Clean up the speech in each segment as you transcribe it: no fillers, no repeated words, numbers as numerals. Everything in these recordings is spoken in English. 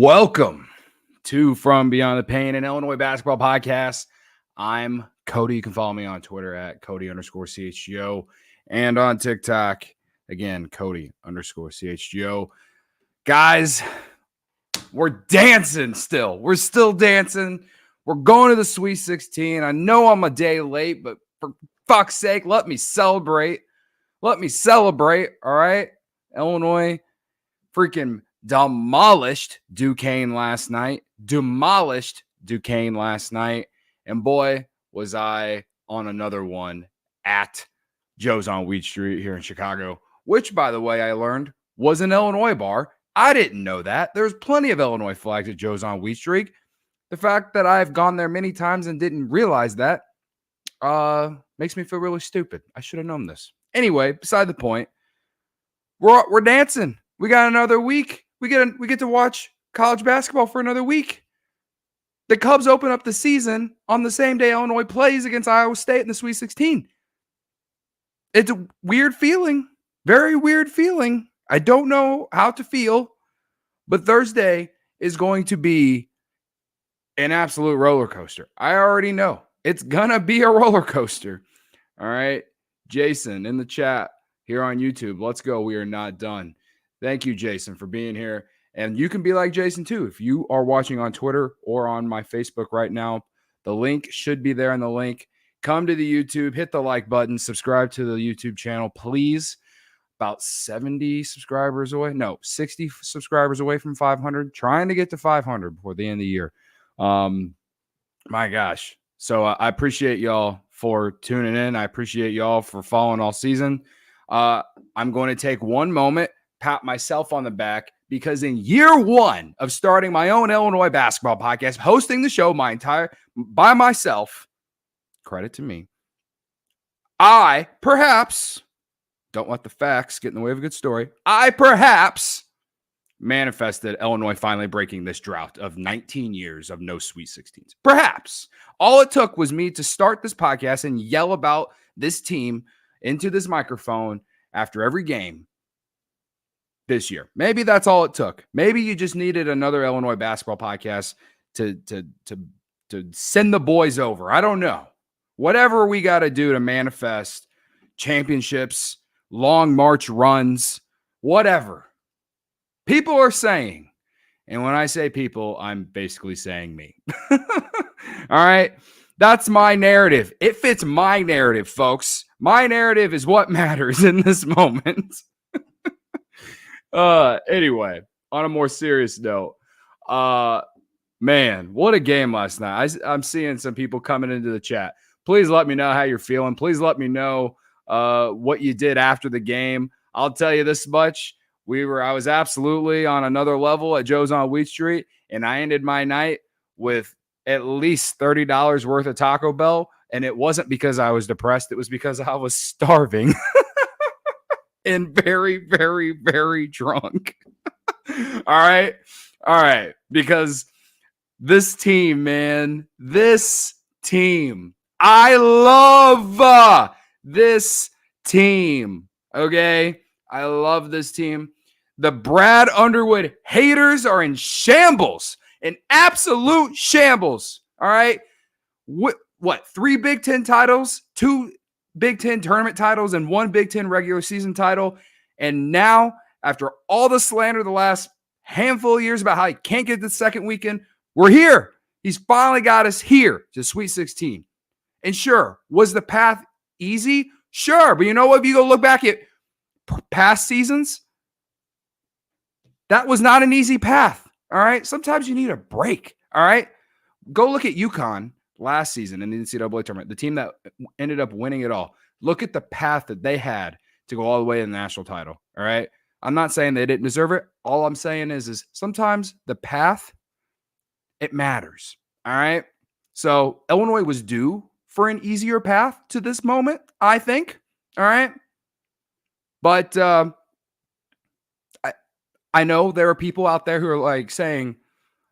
Welcome to From Beyond The Paign, an Illinois basketball podcast. I'm Cody. You can follow me on Twitter at Cody_CHGO and on TikTok, again, Cody_CHGO. Guys, we're dancing still. We're still dancing. We're going to the Sweet 16. I know I'm a day late, but for fuck's sake, let me celebrate. Let me celebrate, all right? Illinois freaking demolished Duquesne last night. And boy, was I on another one at Joe's on Wheat Street here in Chicago, which, by the way, I learned was an Illinois bar. I didn't know that. There's plenty of Illinois flags at Joe's on Wheat Street. The fact that I've gone there many times and didn't realize that makes me feel really stupid. I should have known this. Anyway, beside the point, we're dancing. We got another week. We get to watch college basketball for another week. The Cubs open up the season on the same day Illinois plays against Iowa State in the Sweet 16. It's a weird feeling, very weird feeling. I don't know how to feel, but Thursday is going to be an absolute roller coaster. I already know. It's going to be a roller coaster. All right. Jason in the chat here on YouTube. Let's go. We are not done. Thank you, Jason, for being here. And you can be like Jason, too. If you are watching on Twitter or on my Facebook right now, the link should be there in the link. Come to the YouTube, hit the like button, subscribe to the YouTube channel, please. About 70 subscribers away. No, 60 subscribers away from 500. Trying to get to 500 before the end of the year. My gosh. So I appreciate y'all for tuning in. I appreciate y'all for following all season. I'm going to take one moment, pat myself on the back, because in year one of starting my own Illinois basketball podcast, hosting the show by myself, credit to me, I perhaps, don't let the facts get in the way of a good story, I perhaps manifested Illinois finally breaking this drought of 19 years of no Sweet 16s. Perhaps. All it took was me to start this podcast and yell about this team into this microphone after every game this year. Maybe that's all it took. Maybe you just needed another Illinois basketball podcast to send the boys over. I don't know. Whatever we got to do to manifest championships, long March runs, whatever. People are saying, and when I say people, I'm basically saying me. All right? That's my narrative. It fits my narrative, folks. My narrative is what matters in this moment. Anyway, on a more serious note, man, what a game last night. I'm seeing some people coming into the chat. Please let me know how you're feeling. Please let me know what you did after the game. I'll tell you this much. I was absolutely on another level at Joe's on Wheat Street, and I ended my night with at least $30 worth of Taco Bell, and it wasn't because I was depressed. It was because I was starving and very, very, very drunk. All right. Because this team, man, I love this team. Okay. I love this team. The Brad Underwood haters are in shambles, in absolute shambles. All right. What? 3 Big Ten titles, 2 Big Ten tournament titles, and 1 Big Ten regular season title. And now, after all the slander the last handful of years about how he can't get the second weekend, we're here. He's finally got us here to Sweet 16. And sure, was the path easy? Sure. But you know what? If you go look back at past seasons, that was not an easy path. All right. Sometimes you need a break. All right. Go look at UConn last season in the NCAA tournament, the team that ended up winning it all. Look at the path that they had to go all the way to the national title. All right. I'm not saying they didn't deserve it. All I'm saying is sometimes the path, it matters. All right. So Illinois was due for an easier path to this moment, I think. All right. But I know there are people out there who are like saying,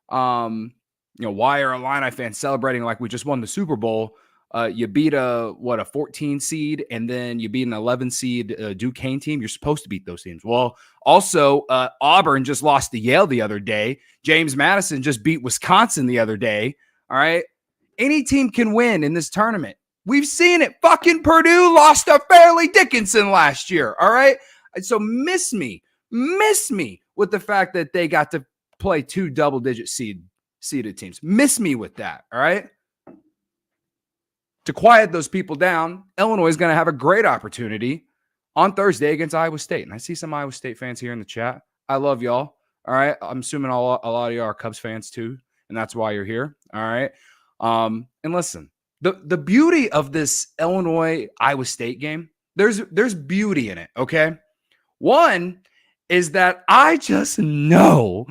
why are Illini fans celebrating like we just won the Super Bowl? you beat a 14 seed, and then you beat an 11 seed Duquesne team. You're supposed to beat those teams. Well, also Auburn just lost to Yale the other day. James Madison just beat Wisconsin the other day. All right, any team can win in this tournament. We've seen it. Fucking Purdue lost to Fairleigh Dickinson last year. All right, so miss me with the fact that they got to play 2 double-digit seeded teams. Miss me with that. All right. To quiet those people down, Illinois is going to have a great opportunity on Thursday against Iowa State. And I see some Iowa State fans here in the chat. I love y'all. All right. I'm assuming a lot of you are Cubs fans too, and that's why you're here. All right. And listen, the beauty of this Illinois-Iowa State game, there's beauty in it, okay? One is that I just know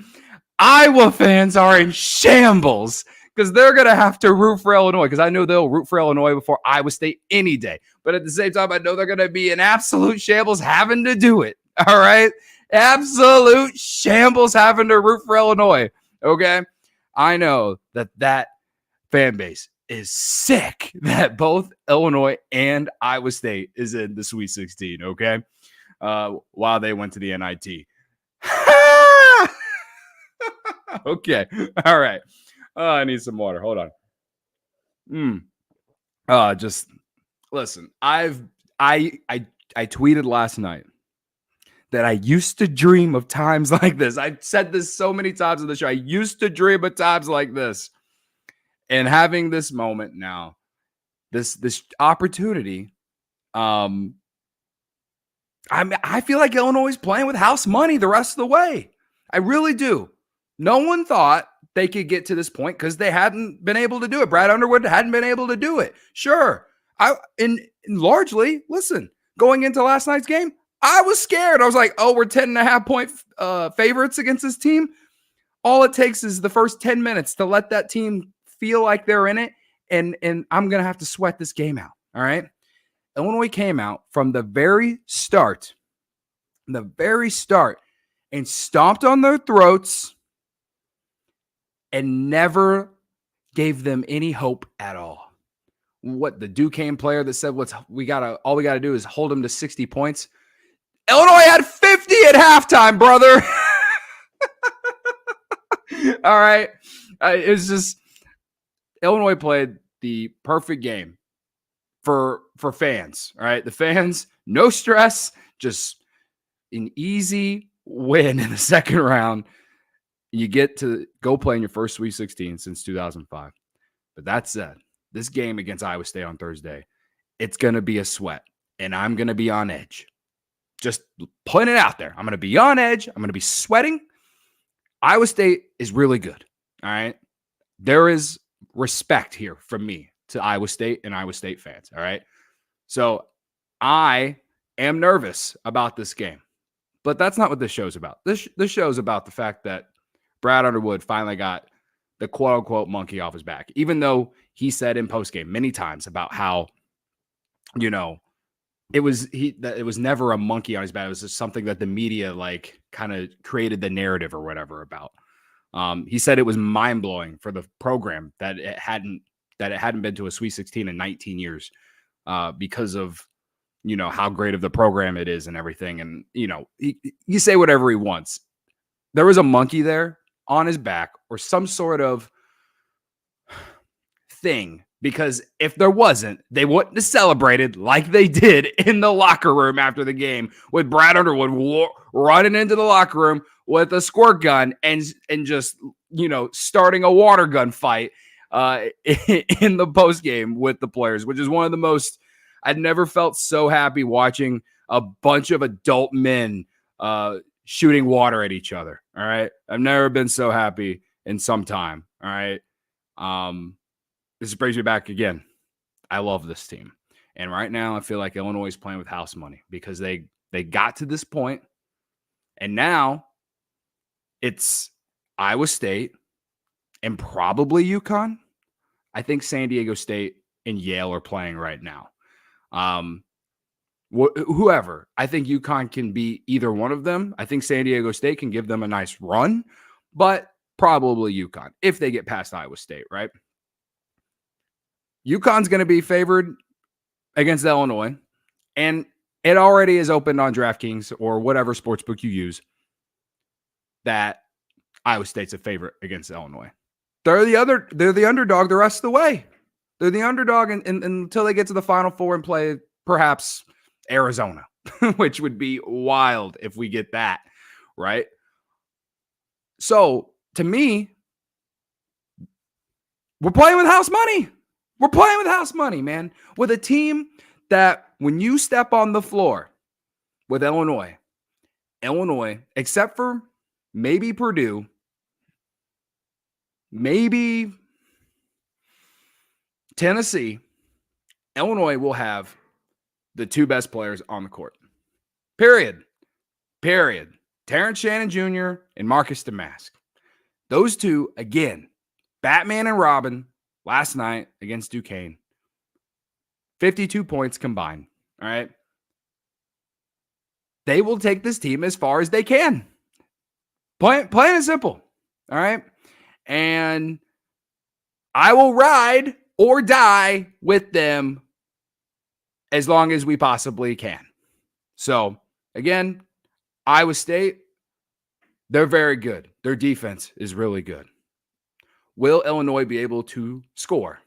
Iowa fans are in shambles because they're going to have to root for Illinois, because I know they'll root for Illinois before Iowa State any day. But at the same time, I know they're going to be in absolute shambles having to do it. All right? Absolute shambles having to root for Illinois. Okay? I know that fan base is sick that both Illinois and Iowa State is in the Sweet 16, okay? While they went to the NIT. Okay. All right. I need some water. Hold on. Just listen. I tweeted last night that I used to dream of times like this. I've said this so many times on the show. I used to dream of times like this, and having this moment now, this opportunity. I feel like Illinois is playing with house money the rest of the way. I really do. No one thought they could get to this point because they hadn't been able to do it. Brad Underwood hadn't been able to do it. Sure. And largely, listen, going into last night's game, I was scared. I was like, oh, we're 10.5 point favorites against this team. All it takes is the first 10 minutes to let that team feel like they're in it. And I'm going to have to sweat this game out. All right. Illinois came out from the very start, and stomped on their throats and never gave them any hope at all. What, the Duquesne player that said all we gotta do is hold them to 60 points. Illinois had 50 at halftime, brother. All right. It's just Illinois played the perfect game for fans. All right. The fans, no stress, just an easy win in the second round. You get to go play in your first Sweet 16 since 2005. But that said, this game against Iowa State on Thursday, it's going to be a sweat, and I'm going to be on edge. Just putting it out there. I'm going to be on edge. I'm going to be sweating. Iowa State is really good. All right. There is respect here from me to Iowa State and Iowa State fans. All right. So I am nervous about this game, but that's not what this show's about. This show's about the fact that Brad Underwood finally got the quote unquote monkey off his back, even though he said in postgame many times about how, it was never a monkey on his back. It was just something that the media kind of created the narrative or whatever about. He said it was mind blowing for the program that it hadn't been to a Sweet 16 in 19 years because of, how great of the program it is and everything. And, you say whatever he wants. There was a monkey there on his back or some sort of thing, because if there wasn't, they wouldn't have celebrated like they did in the locker room after the game with Brad Underwood running into the locker room with a squirt gun and just, starting a water gun fight in the post game with the players, which is one of the most, I'd never felt so happy watching a bunch of adult men shooting water at each other. All right. I've never been so happy in some time. All right. This brings me back again. I love this team. And right now I feel like Illinois is playing with house money because they got to this point, and now it's Iowa State and probably UConn. I think San Diego State and Yale are playing right now. Whoever. I think UConn can be either one of them. I think San Diego State can give them a nice run, but probably UConn if they get past Iowa State, right? UConn's going to be favored against Illinois, and it already is opened on DraftKings or whatever sportsbook you use that Iowa State's a favorite against Illinois. They're the underdog the rest of the way. They're the underdog until they get to the Final Four and play perhaps Arizona, which would be wild if we get that, right? So, to me, we're playing with house money. We're playing with house money, man. With a team that when you step on the floor with Illinois, except for maybe Purdue, maybe Tennessee, Illinois will have the two best players on the court. Period. Terrence Shannon Jr. and Marcus Domask. Those two, again, Batman and Robin last night against Duquesne. 52 points combined. All right. They will take this team as far as they can. Plain and simple. All right. And I will ride or die with them as long as we possibly can. So, again, Iowa State, they're very good. Their defense is really good. Will Illinois be able to score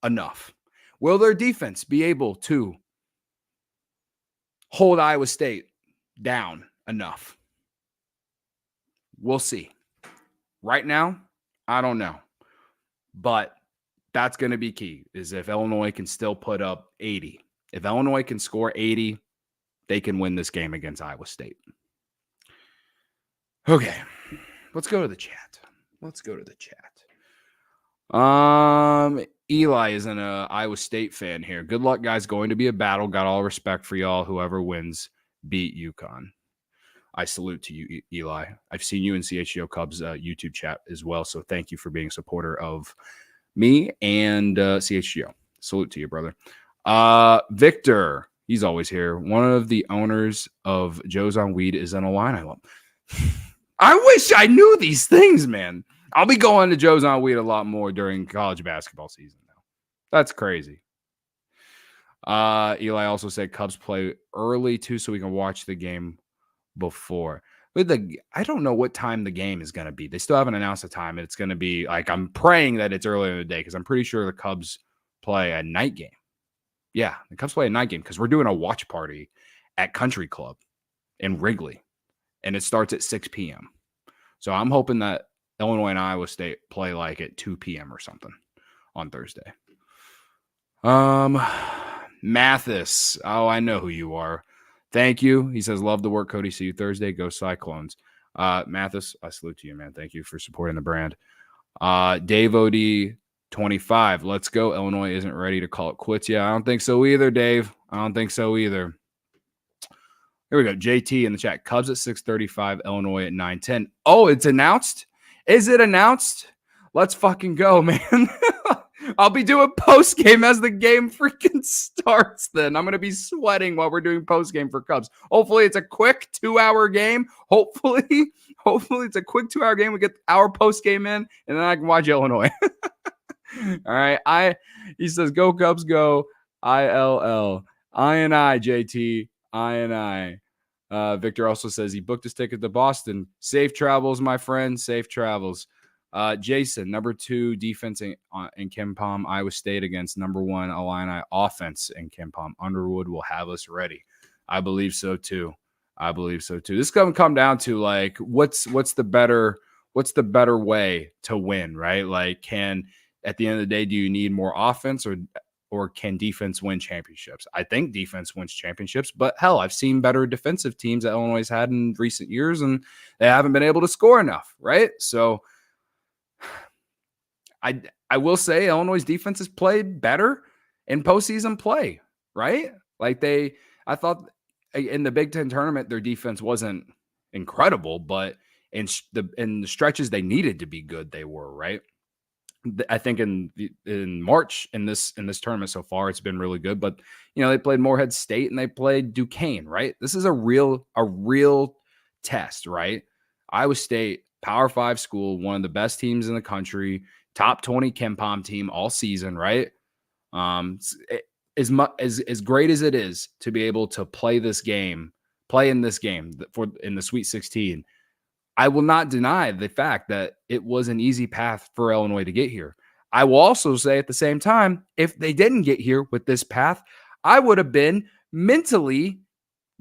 enough? Will their defense be able to hold Iowa State down enough? We'll see. Right now, I don't know. But that's going to be key, is if Illinois can still put up 80. If Illinois can score 80, they can win this game against Iowa State. Okay, let's go to the chat. Eli isn't an Iowa State fan here. Good luck, guys. Going to be a battle. Got all respect for y'all. Whoever wins, beat UConn. I salute to you, Eli. I've seen you in CHGO Cubs YouTube chat as well, so thank you for being a supporter of me and CHGO. Salute to you, brother. Victor, he's always here. One of the owners of Joe's on Weed is an Illini alum. I wish I knew these things, man. I'll be going to Joe's on Weed a lot more during college basketball season now. That's crazy. Eli also said Cubs play early too, so we can watch the game before. But I don't know what time the game is going to be. They still haven't announced the time. It's going to be like, I'm praying that it's earlier in the day because I'm pretty sure the Cubs play a night game. Yeah, the Cubs play a night game because we're doing a watch party at Country Club in Wrigley, and it starts at 6 p.m. So I'm hoping that Illinois and Iowa State play like at 2 p.m. or something on Thursday. Mathis. Oh, I know who you are. Thank you. He says, love the work, Cody. See you Thursday. Go Cyclones. Mathis, I salute to you, man. Thank you for supporting the brand. Dave OD 25. Let's go. Illinois isn't ready to call it quits. Yeah, I don't think so either, Dave. I don't think so either. Here we go. JT in the chat. Cubs at 6:35, Illinois at 9:10. Oh, it's announced? Is it announced? Let's fucking go, man. I'll be doing post game as the game freaking starts then. I'm going to be sweating while we're doing post game for Cubs. Hopefully it's a quick 2-hour game. Hopefully it's a quick 2-hour game. We get our post game in and then I can watch Illinois. All right. He says, go Cubs, go. ILL. JT. Victor also says he booked his ticket to Boston. Safe travels, my friend. Safe travels. Jason, number 2 defense in KenPom, Iowa State against number 1 Illini offense in KenPom. Underwood will have us ready. I believe so too. This is going to come down to like what's the better way to win, right? Like, at the end of the day, do you need more offense or can defense win championships? I think defense wins championships, but hell, I've seen better defensive teams that Illinois has had in recent years, and they haven't been able to score enough, right? So I will say Illinois' defense has played better in postseason play, right? Like I thought in the Big Ten tournament, their defense wasn't incredible, but in the stretches they needed to be good, they were, right? I think in March in this tournament so far, it's been really good. But they played Morehead State and they played Duquesne, right? This is a real test, right? Iowa State, Power 5 school, one of the best teams in the country, top 20 KenPom team all season, right? As much as great as it is to be able to play in this game in the Sweet 16, I will not deny the fact that it was an easy path for Illinois to get here. I will also say at the same time, if they didn't get here with this path, I would have been mentally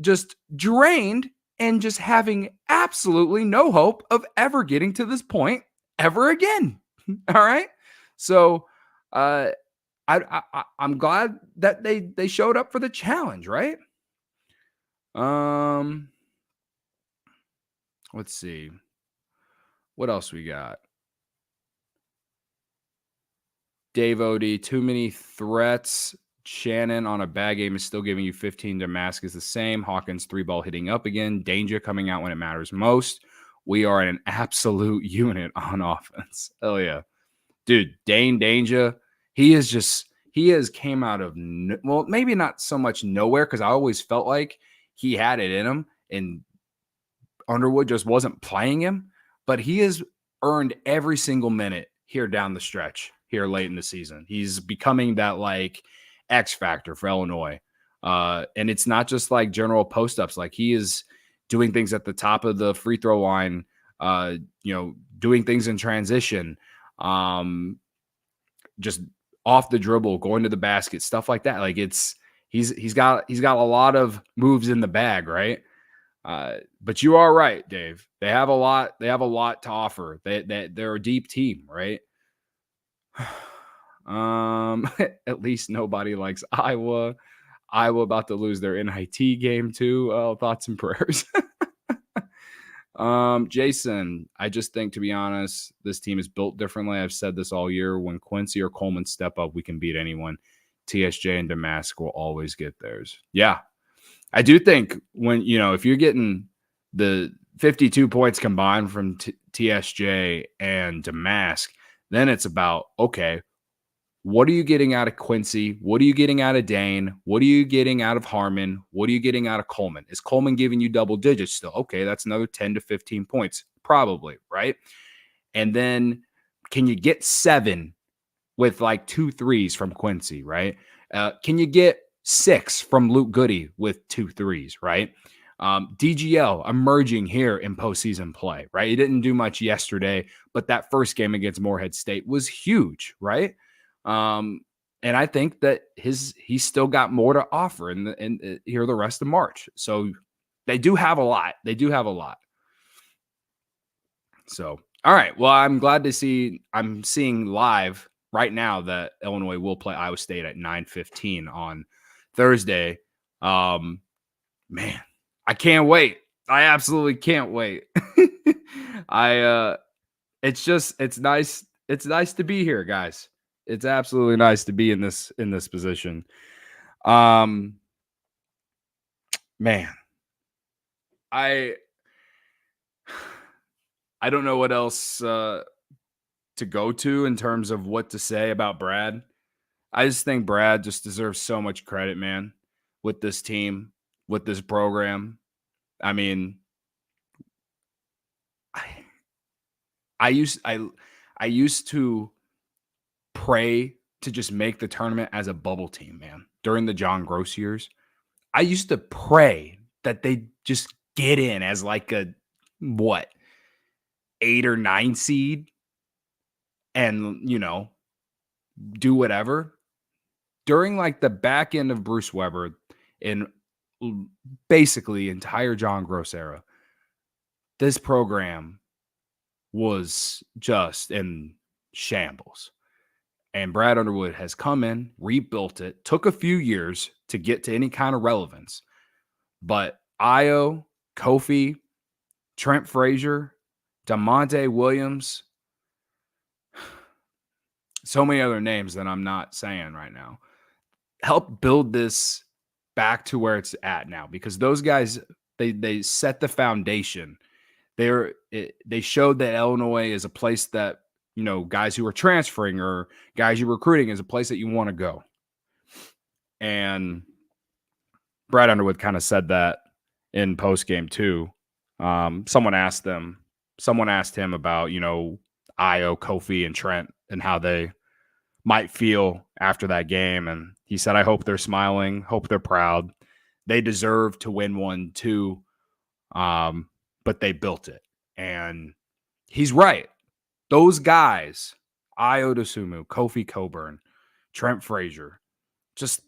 just drained and just having absolutely no hope of ever getting to this point ever again. All right. So I'm glad that they showed up for the challenge, right? Let's see. What else we got? Dave Odie, too many threats. Shannon on a bad game is still giving you 15. Domask is the same. Hawkins 3-ball hitting up again. Danger coming out when it matters most. We are an absolute unit on offense. Hell yeah. Dude, Danger, he has came out of, well, maybe not so much nowhere, because I always felt like he had it in him and Underwood just wasn't playing him, but he has earned every single minute here down the stretch here late in the season. He's becoming that like X factor for Illinois. And it's not just like general post-ups. Like, he is doing things at the top of the free throw line, doing things in transition, just off the dribble, going to the basket, stuff like that. Like, he's got a lot of moves in the bag, right? But you are right, Dave. They have a lot to offer. They're a deep team, right? At least nobody likes Iowa. Iowa about to lose their NIT game too. Oh, thoughts and prayers. Jason, I just think, to be honest, this team is built differently. I've said this all year. When Quincy or Coleman step up, we can beat anyone. TSJ and Domask will always get theirs. Yeah. I do think when, if you're getting the 52 points combined from TSJ and Domask, then it's about, okay, what are you getting out of Quincy? What are you getting out of Dane? What are you getting out of Harmon? What are you getting out of Coleman? Is Coleman giving you double digits still? Okay, that's another 10 to 15 points, probably, right? And then can you get 7 with like 2 threes from Quincy, right? Can you get 6 from Luke Goody with 2 threes, right? DGL emerging here in postseason play, right? He didn't do much yesterday, but that first game against Morehead State was huge, right? And I think that he's still got more to offer in here the rest of March. So they do have a lot. So, all right. Well, I'm glad to see. I'm seeing live right now that Illinois will play Iowa State at 9:15 on Thursday. Man, I can't wait. I absolutely can't wait. It's nice. It's nice to be here, guys. It's absolutely nice to be in this position. Man, I don't know what else to go to in terms of what to say about Brad. I just think Brad just deserves so much credit, man, with this team, with this program. I mean, I used to pray to just make the tournament as a bubble team, man. During the John Gross years, I used to pray that they just get in as like a 8 or 9 seed and, do whatever. During like the back end of Bruce Weber and basically entire John Gross era, this program was just in shambles. And Brad Underwood has come in, rebuilt it, took a few years to get to any kind of relevance. But Io, Kofi, Trent Frazier, DeMonte Williams, so many other names that I'm not saying right now, help build this back to where it's at now. Because those guys, they set the foundation. They showed that Illinois is a place that, guys who are transferring or guys you're recruiting is a place that you want to go. And Brad Underwood kind of said that in post game too. Someone asked him about, Io, Kofi, and Trent and how they might feel after that game. And he said, I hope they're smiling, hope they're proud. They deserve to win one too. But they built it. And he's right. Those guys, Ayo Dosunmu, Kofi Coburn, Trent Frazier, just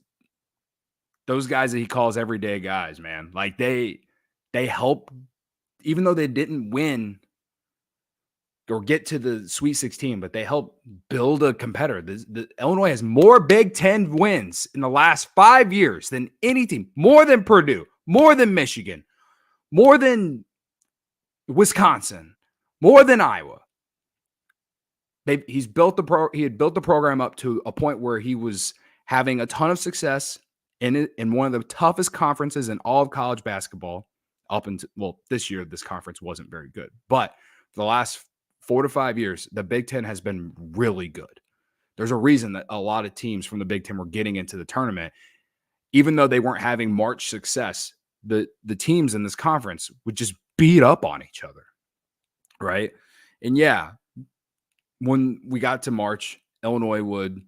those guys that he calls everyday guys, man. Like they help, even though they didn't win or get to the Sweet 16, but they help build a competitor. The Illinois has more Big Ten wins in the last 5 years than any team, more than Purdue, more than Michigan, more than Wisconsin, more than Iowa. He had built the program up to a point where he was having a ton of success in one of the toughest conferences in all of college basketball. Up until, well, this year this conference wasn't very good, but for the last 4 to 5 years, the Big Ten has been really good. There's a reason that a lot of teams from the Big Ten were getting into the tournament, even though they weren't having March success. The teams in this conference would just beat up on each other, right? And yeah, when we got to March, Illinois would,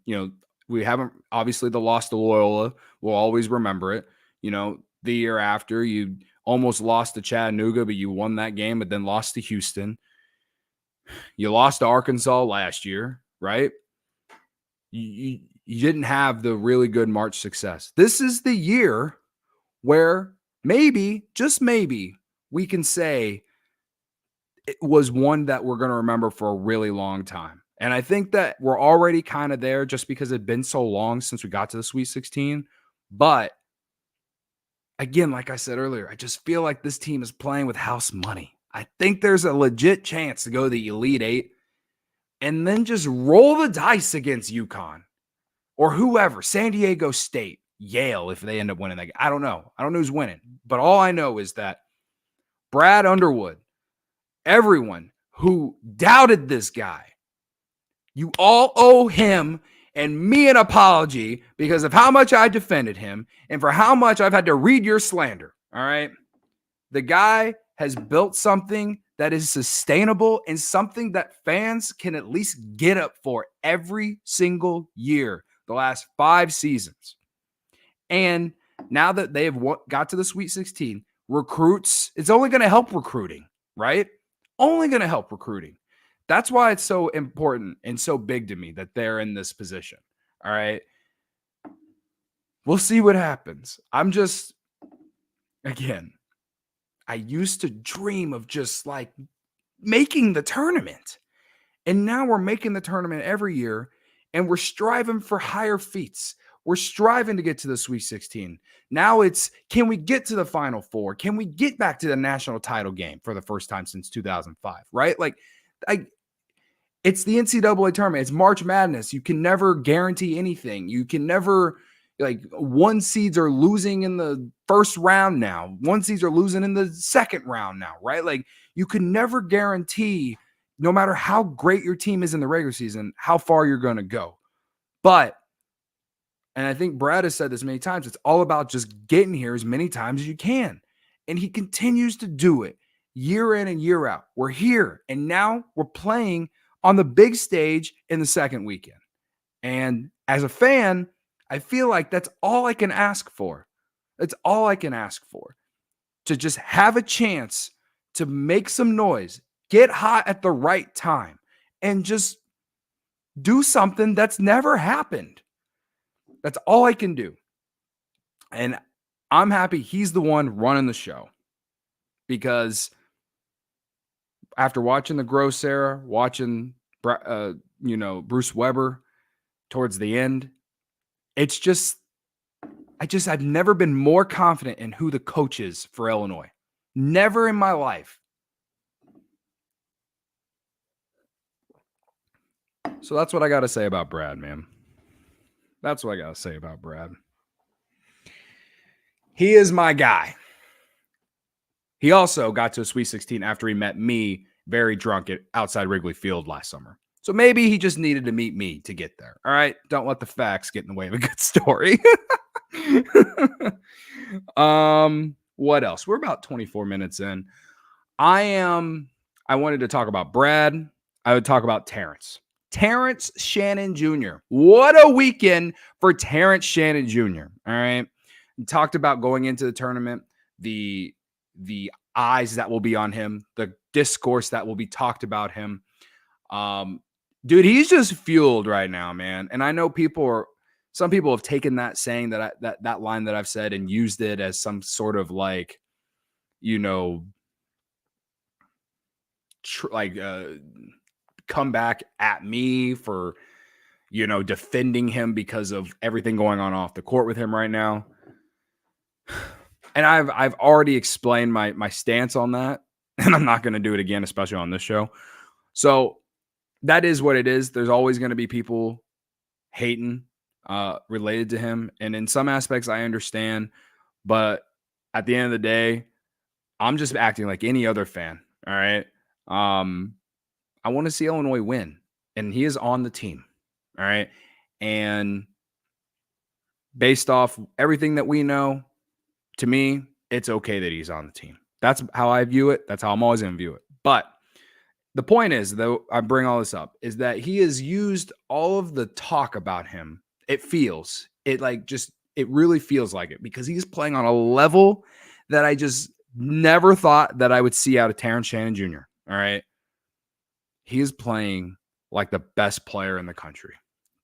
we haven't, obviously the loss to Loyola, we'll always remember it. The year after, you almost lost to Chattanooga, but you won that game, but then lost to Houston. You lost to Arkansas last year, right? You didn't have the really good March success. This is the year where maybe, just maybe, we can say it was one that we're going to remember for a really long time. And I think that we're already kind of there just because it'd been so long since we got to the Sweet 16. But again, like I said earlier, I just feel like this team is playing with house money. I think there's a legit chance to go to the Elite Eight and then just roll the dice against UConn or whoever, San Diego State, Yale, if they end up winning that game. I don't know. I don't know who's winning. But all I know is that Brad Underwood, everyone who doubted this guy, you all owe him and me an apology because of how much I defended him and for how much I've had to read your slander. All right. The guy has built something that is sustainable and something that fans can at least get up for every single year, the last 5 seasons. And now that they have got to the Sweet 16, recruits, it's only going to help recruiting, right? Only going to help recruiting. That's why it's so important and so big to me that they're in this position. All right. We'll see what happens. I'm just, again, I used to dream of just like making the tournament. And now we're making the tournament every year and we're striving for higher feats. We're striving to get to the Sweet 16. Now it's, can we get to the Final Four? Can we get back to the national title game for the first time since 2005, right? Like, it's the NCAA tournament. It's March Madness. You can never guarantee anything. You can never, like, 1 seeds are losing in the first round now. 1 seeds are losing in the second round now, right? Like, you can never guarantee, no matter how great your team is in the regular season, how far you're going to go. But, and I think Brad has said this many times, it's all about just getting here as many times as you can. And he continues to do it year in and year out. We're here, and now we're playing on the big stage in the second weekend. And as a fan, I feel like that's all I can ask for. That's all I can ask for. To just have a chance to make some noise, get hot at the right time, and just do something that's never happened. That's all I can do. And I'm happy he's the one running the show. Because after watching the Gross era, watching Bruce Weber towards the end, it's just, I've never been more confident in who the coach is for Illinois. Never in my life. So that's what I got to say about Brad, man. That's what I got to say about Brad. He is my guy. He also got to a Sweet 16 after he met me very drunk outside Wrigley Field last summer. So maybe he just needed to meet me to get there. All right. Don't let the facts get in the way of a good story. What else? We're about 24 minutes in. I wanted to talk about Brad. I would talk about Terrence. Terrence Shannon Jr. What a weekend for Terrence Shannon Jr. All right. We talked about going into the tournament, the eyes that will be on him, the discourse that will be talked about him. Dude, he's just fueled right now, man. And I know some people have taken that saying that line that I've said and used it as some sort of like, come back at me for, defending him because of everything going on off the court with him right now. And I've already explained my stance on that, and I'm not going to do it again, especially on this show. So that is what it is. There's always going to be people hating related to him, and in some aspects I understand, but at the end of the day, I'm just acting like any other fan. All right. I want to see Illinois win, and he is on the team. All right. And based off everything that we know, to me, it's okay that he's on the team. That's how I view it. That's how I'm always going to view it. But the point is, though, I bring all this up, is that he has used all of the talk about him. It really feels like it, because he's playing on a level that I just never thought that I would see out of Terrence Shannon Jr. All right. He is playing like the best player in the country.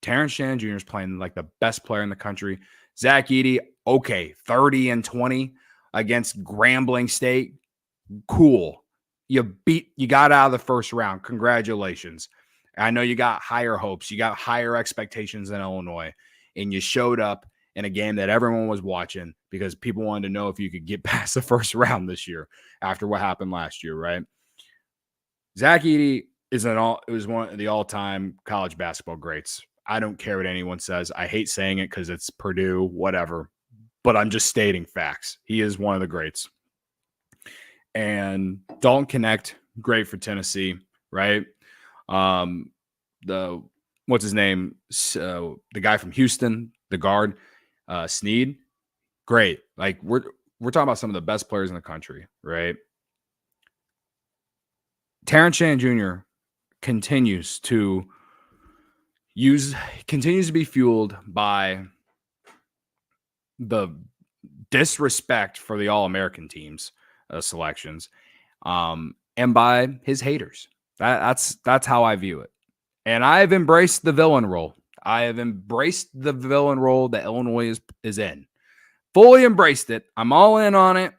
Terrence Shannon Jr. is playing like the best player in the country. Zach Edey, okay, 30-20 against Grambling State. Cool. You got out of the first round. Congratulations. I know you got higher hopes. You got higher expectations than Illinois, and you showed up in a game that everyone was watching because people wanted to know if you could get past the first round this year after what happened last year, right? Zach Edey was one of the all-time college basketball greats. I don't care what anyone says. I hate saying it because it's Purdue, whatever, but I'm just stating facts. He is one of the greats. And Dalton Connect, great for Tennessee, right? What's his name? The guy from Houston, the guard, Sneed, great. Like we're talking about some of the best players in the country, right? Terrence Shannon Jr. continues to be fueled by the disrespect for the All-American teams selections, and by his haters. That's how I view it. And I've embraced the villain role. I have embraced the villain role that Illinois is in. Fully embraced it. I'm all in on it.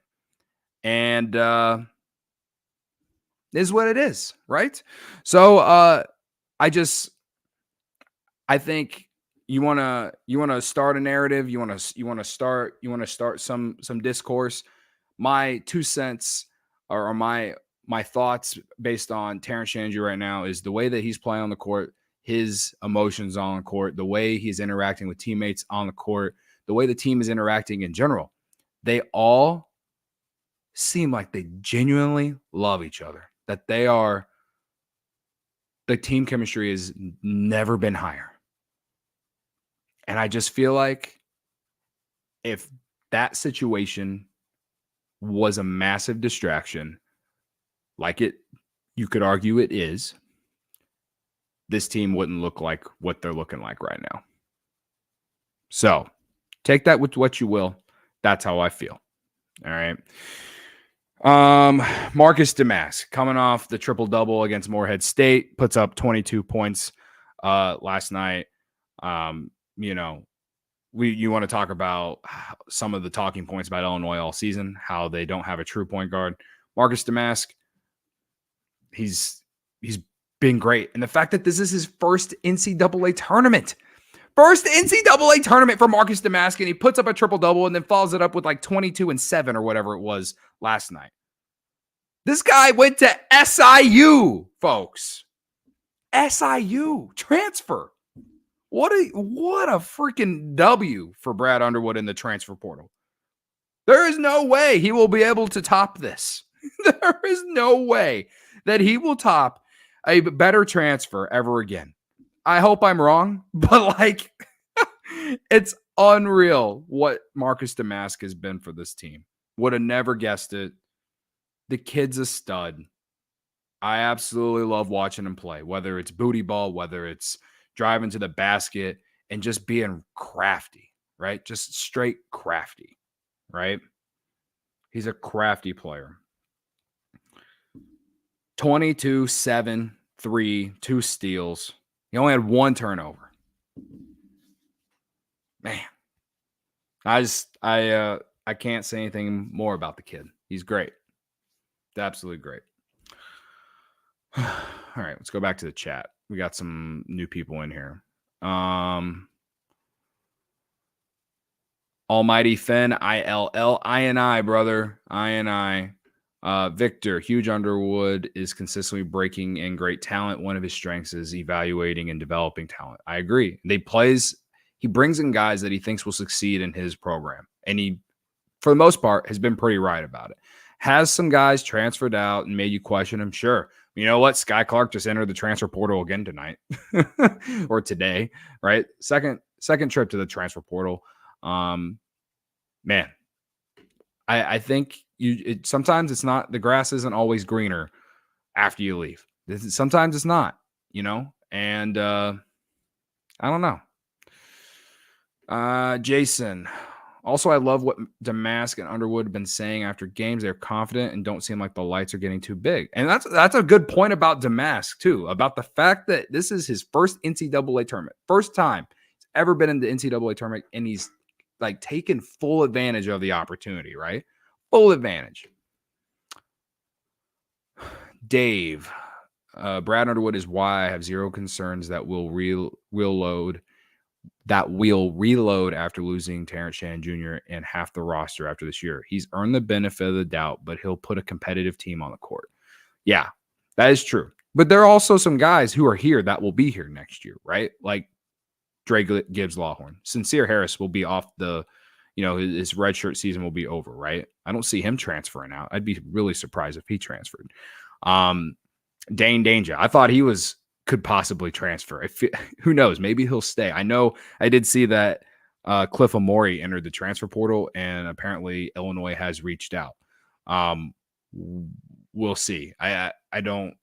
And is what it is, right? So I think you want to start a narrative, you want to start some discourse. My 2 cents or my thoughts based on Terrence Shannon right now is the way that he's playing on the court, his emotions on the court, the way he's interacting with teammates on the court, the way the team is interacting in general. They all seem like they genuinely love each other, that the team chemistry has never been higher. And I just feel like if that situation was a massive distraction, like you could argue it is, this team wouldn't look like what they're looking like right now. So take that with what you will. That's how I feel. All right. Marcus Domask coming off the triple-double against Morehead State, puts up 22 points last night. You want to talk about some of the talking points about Illinois all season, how they don't have a true point guard. Marcus Domask, he's been great. And the fact that this is his first NCAA tournament. First NCAA tournament for Marcus Domask, and he puts up a triple-double and then follows it up with like 22 and 7 or whatever it was last night. This guy went to SIU, folks. SIU transfer. What a freaking W for Brad Underwood in the transfer portal. There is no way he will be able to top this. There is no way that he will top a better transfer ever again. I hope I'm wrong, but it's unreal what Marcus Domask has been for this team. Would have never guessed it. The kid's a stud. I absolutely love watching him play, whether it's booty ball, whether it's driving to the basket and just being crafty, right? Just straight crafty, right? He's a crafty player. 22, 7, 3, 2 steals. He only had 1 turnover. Man. I can't say anything more about the kid. He's great. Absolutely great. All right, let's go back to the chat. We got some new people in here. Almighty Finn, ILL, I, brother. I. Victor, huge Underwood is consistently breaking in great talent. One of his strengths is evaluating and developing talent. I agree. He brings in guys that he thinks will succeed in his program. And he, for the most part, has been pretty right about it. Has some guys transferred out and made you question him? Sure. You know what? Sky Clark just entered the transfer portal again tonight or today, right? Second trip to the transfer portal. Man, I think sometimes it's not, the grass isn't always greener after you leave. Sometimes it's not, and I don't know. Jason, also, I love what Domask and Underwood have been saying after games. They're confident and don't seem like the lights are getting too big. And that's a good point about Domask, too, about the fact that this is his first NCAA tournament. First time he's ever been in the NCAA tournament, and he's like taken full advantage of the opportunity, right? Full advantage. Dave, Brad Underwood is why I have zero concerns that we'll reload after losing Terrence, Shannon Jr. and half the roster after this year. He's earned the benefit of the doubt, but he'll put a competitive team on the court. Yeah, that is true. But there are also some guys who are here that will be here next year, right? Like Dre Gibbs Lawhorn. Sincere Harris will be off his redshirt season will be over, right? I don't see him transferring out. I'd be really surprised if he transferred. Dane Danger. I thought he could possibly transfer. Who knows? Maybe he'll stay. I know I did see that Cliff Amori entered the transfer portal, and apparently Illinois has reached out. We'll see. I don't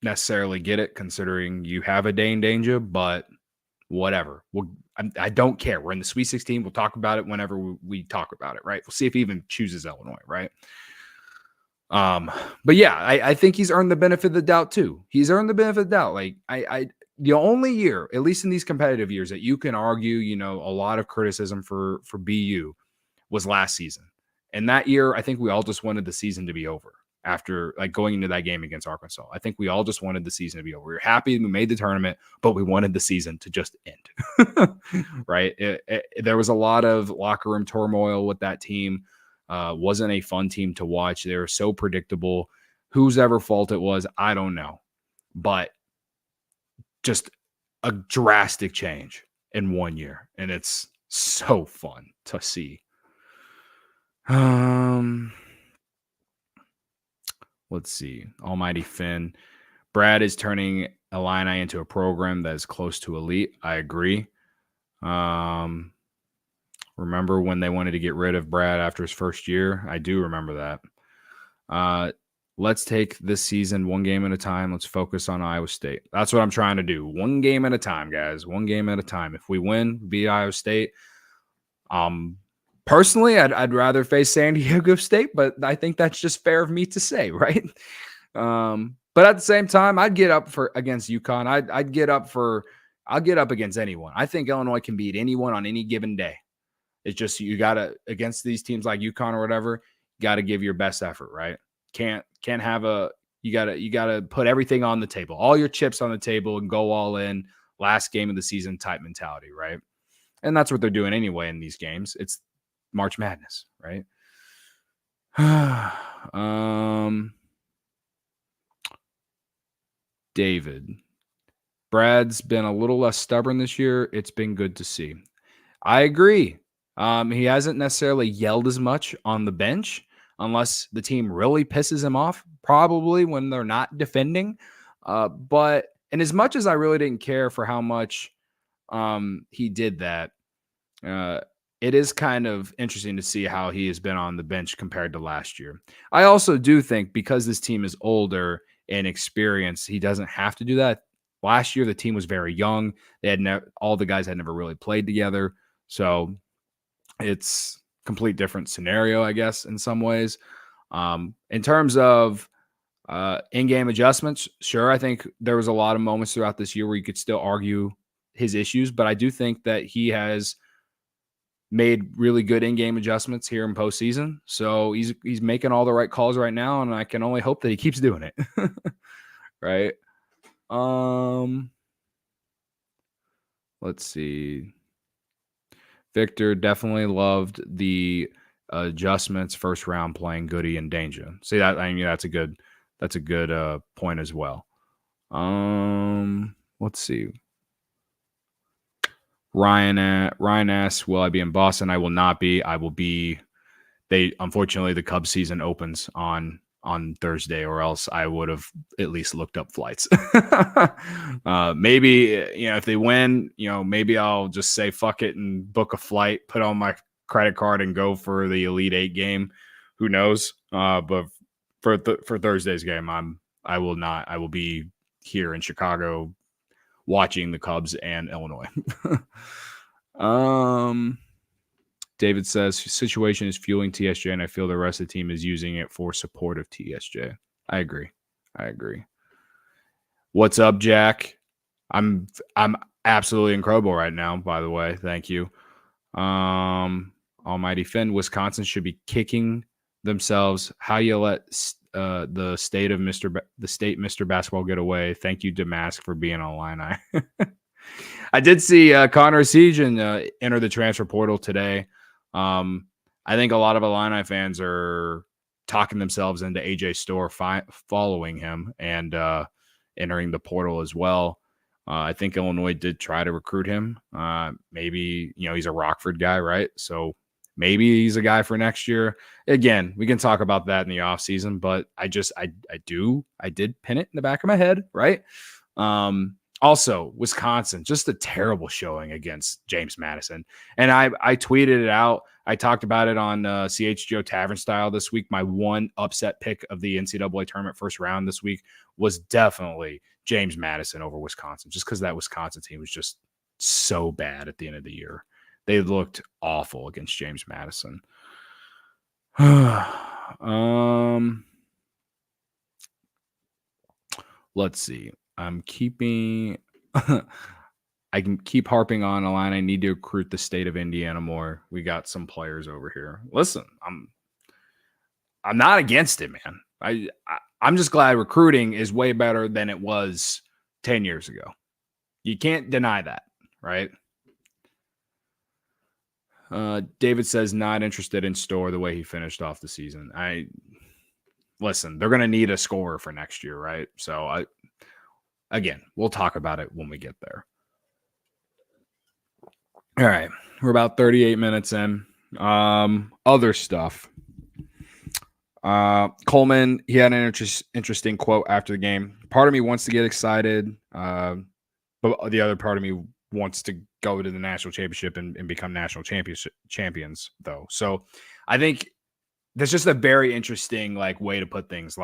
necessarily get it, considering you have a Dane Danger, but whatever. I don't care. We're in the Sweet 16. We'll talk about it whenever we talk about it, right? We'll see if he even chooses Illinois, right? But yeah, I think he's earned the benefit of the doubt too. He's earned the benefit of the doubt. Like the only year, at least in these competitive years, that you can argue, a lot of criticism for BU was last season. And that year, I think we all just wanted the season to be over after going into that game against Arkansas. I think we all just wanted the season to be over. We were happy we made the tournament, but we wanted the season to just end. Right? There was a lot of locker room turmoil with that team. Wasn't a fun team to watch. They were so predictable. Whose ever fault it was, I don't know. But just a drastic change in 1 year. And it's so fun to see. Let's see. Almighty Finn. Brad is turning Illini into a program that is close to elite. I agree. Remember when they wanted to get rid of Brad after his first year? I do remember that. Let's take this season one game at a time. Let's focus on Iowa State. That's what I'm trying to do. One game at a time, guys. One game at a time. If we win, beat Iowa State. Personally, I'd rather face San Diego State, but I think that's just fair of me to say, right? But at the same time, I'd get up against UConn. I'll get up against anyone. I think Illinois can beat anyone on any given day. It's just you gotta, against these teams like UConn or whatever, you gotta give your best effort, right? Can't have you gotta put everything on the table, all your chips on the table, and go all in. Last game of the season type mentality, right? And that's what they're doing anyway in these games. It's March Madness, right? David, Brad's been a little less stubborn this year. It's been good to see. I agree. He hasn't necessarily yelled as much on the bench unless the team really pisses him off, probably when they're not defending. And as much as I really didn't care for how much he did that, it is kind of interesting to see how he has been on the bench compared to last year. I also do think because this team is older and experience. He doesn't have to do that. Last year, the team was very young. They had all the guys had never really played together. So it's complete different scenario, I guess, in some ways. In terms of in-game adjustments, sure, I think there was a lot of moments throughout this year where you could still argue his issues, but I do think that he has made really good in-game adjustments here in postseason. So he's making all the right calls right now, and I can only hope that he keeps doing it. Right. Let's see. Victor definitely loved the adjustments first round playing Goody and Danger. See that? I mean, that's a good point as well. Let's see. Ryan asks, will I be in Boston? I will not be. I will be. Unfortunately, the Cubs season opens on Thursday, or else I would have at least looked up flights. Maybe, if they win, maybe I'll just say fuck it and book a flight, put on my credit card and go for the Elite Eight game. Who knows? But for Thursday's game, I will not. I will be here in Chicago watching the Cubs and Illinois. David says, situation is fueling TSJ, and I feel the rest of the team is using it for support of TSJ. I agree. What's up, Jack? I'm absolutely incredible right now, by the way. Thank you. Almighty Finn, Wisconsin should be kicking themselves. How you let the state Mr. Basketball get away? Thank you, Domask, for being online. I did see Connor Seagen enter the transfer portal today. I think a lot of Illini fans are talking themselves into AJ Storr following him and entering the portal as well. I think Illinois did try to recruit him. Maybe, he's a Rockford guy, right? So maybe he's a guy for next year. Again, we can talk about that in the offseason, but I did pin it in the back of my head, right? Also, Wisconsin, just a terrible showing against James Madison. And I tweeted it out. I talked about it on CHGO Tavern Style this week. My one upset pick of the NCAA tournament first round this week was definitely James Madison over Wisconsin, just because that Wisconsin team was just so bad at the end of the year. They looked awful against James Madison. Let's see. I can keep harping on a line. I need to recruit the state of Indiana more. We got some players over here. Listen, I'm not against it, man. I'm just glad recruiting is way better than it was 10 years ago. You can't deny that, right? David says not interested in Storr the way he finished off the season. Listen, they're going to need a scorer for next year, right? So again, we'll talk about it when we get there. All right. We're about 38 minutes in. Other stuff. Coleman, he had an interesting quote after the game. Part of me wants to get excited, but the other part of me wants to go to the national championship and become national champions, though. So I think that's just a very interesting way to put things.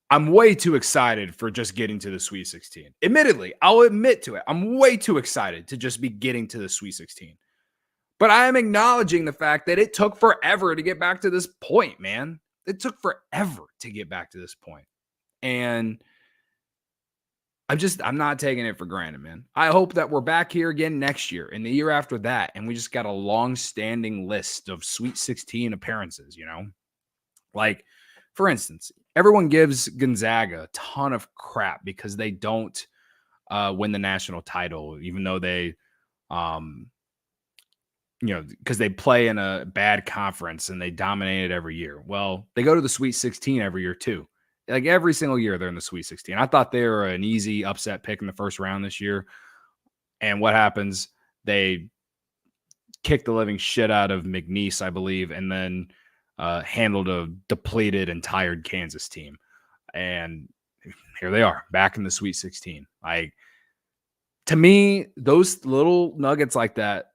I'm way too excited for just getting to the Sweet 16. Admittedly, I'll admit to it. I'm way too excited to just be getting to the Sweet 16. But I am acknowledging the fact that it took forever to get back to this point, man. It took forever to get back to this point. And I'm not taking it for granted, man. I hope that we're back here again next year and the year after that. And we just got a long-standing list of Sweet 16 appearances, for instance, everyone gives Gonzaga a ton of crap because they don't win the national title, even though they, because they play in a bad conference and they dominate it every year. Well, they go to the Sweet 16 every year too. Every single year they're in the Sweet 16. I thought they were an easy upset pick in the first round this year. And what happens? They kick the living shit out of McNeese, I believe, and then handled a depleted and tired Kansas team. And here they are, back in the Sweet 16. To me, those little nuggets like that,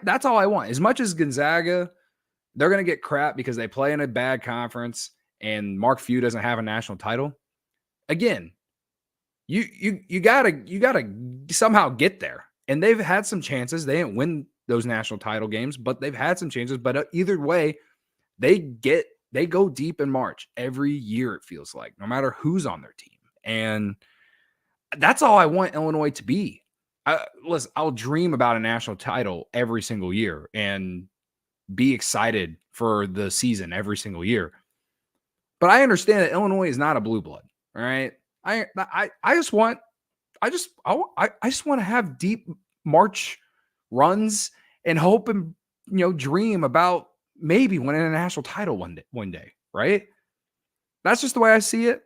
that's all I want. As much as Gonzaga, they're going to get crap because they play in a bad conference and Mark Few doesn't have a national title, again, you gotta somehow get there. And they've had some chances. They didn't win those national title games, but they've had some chances. But either way, they go deep in March every year, it feels like, no matter who's on their team. And that's all I want Illinois to be. Listen, I'll dream about a national title every single year and be excited for the season every single year. But I understand that Illinois is not a blue blood. All right. I just want to have deep March runs and hope and dream about maybe winning a national title one day, right? That's just the way I see it.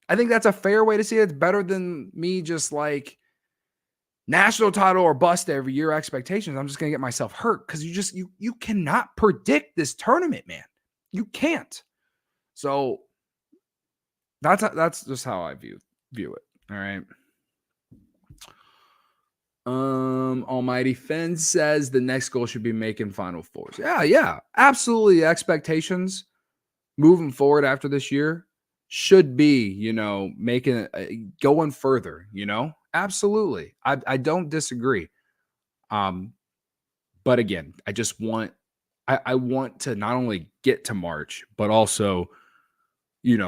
I think that's a fair way to see it. It's better than me just like national title or bust every year expectations. I'm just going to get myself hurt because you cannot predict this tournament, man. You can't. So that's just how I view it. All right. Almighty Finn says the next goal should be making Final Fours. Yeah, absolutely. Expectations moving forward after this year should be, making going further. Absolutely. I don't disagree. But again, I just want I want to not only get to March, but also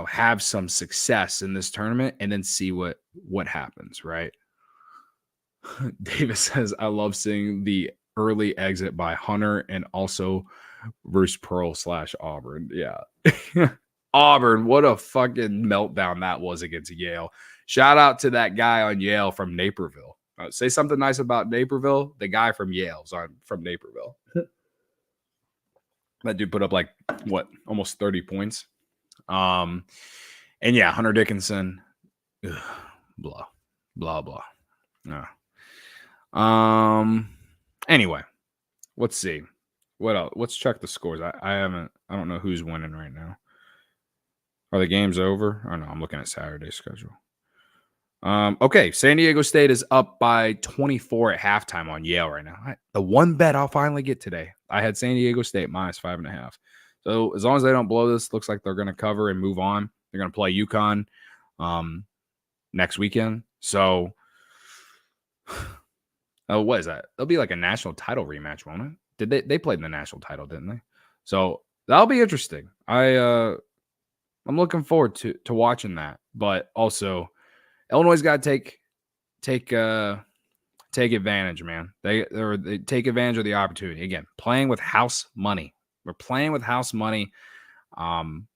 have some success in this tournament and then see what happens, right? Davis says, I love seeing the early exit by Hunter and also Bruce Pearl / Auburn. Yeah. Auburn, what a fucking meltdown that was against Yale. Shout out to that guy on Yale from Naperville. Say something nice about Naperville. The guy from Yale's from Naperville. That dude put up almost 30 points. And yeah, Hunter Dickinson, blah, blah, blah. Anyway, let's see. What else? Let's check the scores. I don't know who's winning right now. Are the games over? Oh no, I'm looking at Saturday's schedule. Okay, San Diego State is up by 24 at halftime on Yale right now. The one bet I'll finally get today. I had San Diego State -5.5. So as long as they don't blow this, looks like they're going to cover and move on. They're going to play UConn next weekend. So what is that? It'll be like a national title rematch, won't it? They played in the national title, didn't they? So that'll be interesting. I'm looking forward to watching that. But also, Illinois got to take advantage, man. They take advantage of the opportunity. Again, playing with house money. We're playing with house money. I'm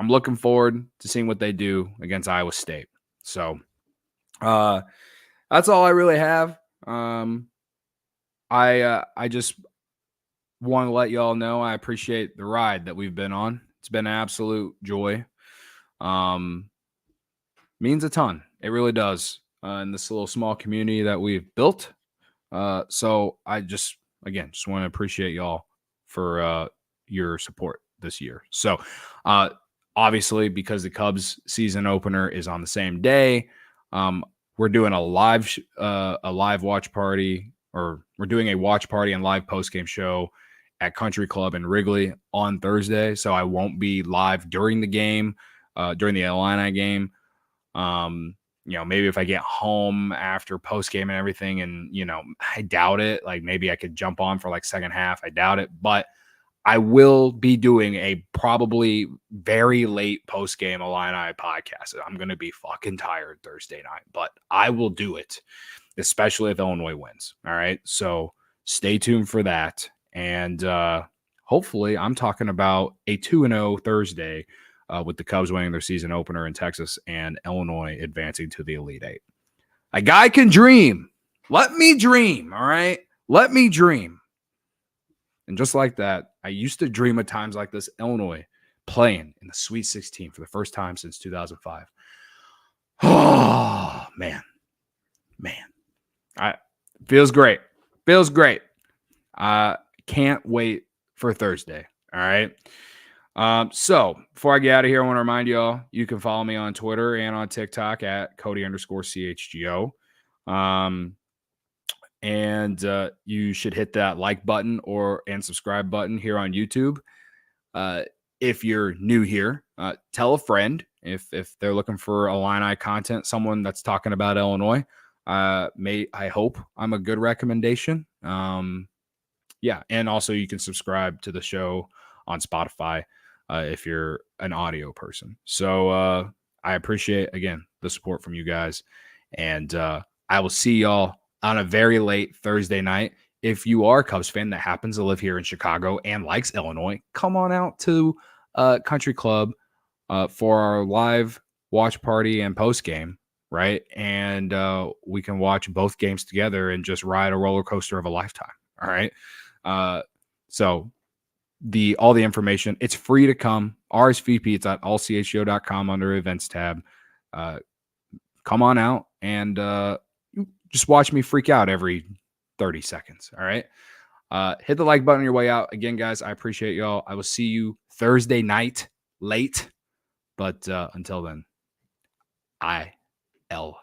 looking forward to seeing what they do against Iowa State. So that's all I really have. I just want to let y'all know I appreciate the ride that we've been on. It's been an absolute joy. Means a ton. It really does in this little small community that we've built. So I just want to appreciate y'all for your support this year. So obviously, because the Cubs season opener is on the same day, we're doing a live watch party, or we're doing a watch party and live post-game show at Country Club in Wrigley on Thursday. So I won't be live during the game, during the Illini game. Maybe if I get home after post-game and everything, and, I doubt it. Like maybe I could jump on for second half. I doubt it, but I will be doing a probably very late post-game Illini podcast. I'm going to be fucking tired Thursday night, but I will do it, especially if Illinois wins. All right. So stay tuned for that. And hopefully I'm talking about a 2-0 Thursday with the Cubs winning their season opener in Texas and Illinois advancing to the Elite Eight. A guy can dream. Let me dream. All right. Let me dream. And just like that, I used to dream of times like this, Illinois playing in the Sweet 16 for the first time since 2005. Oh, man. Feels great. Feels great. Can't wait for Thursday. All right. So before I get out of here, I want to remind y'all, you can follow me on Twitter and on TikTok at Cody_CHGO. And you should hit that like button and subscribe button here on YouTube. if you're new here, tell a friend if they're looking for Illini content, someone that's talking about Illinois. I hope I'm a good recommendation. Yeah, and also you can subscribe to the show on Spotify if you're an audio person. So I appreciate, again, the support from you guys. And I will see y'all on a very late Thursday night. If you are a Cubs fan that happens to live here in Chicago and likes Illinois, come on out to Country Club for our live watch party and post game, right? And we can watch both games together and just ride a roller coaster of a lifetime. All right. So all the information, it's free to come. RSVP, it's at allchgo.com under events tab. Come on out and just watch me freak out every 30 seconds. All right. Hit the like button on your way out. Again, guys, I appreciate y'all. I will see you Thursday night late. But until then, ILL.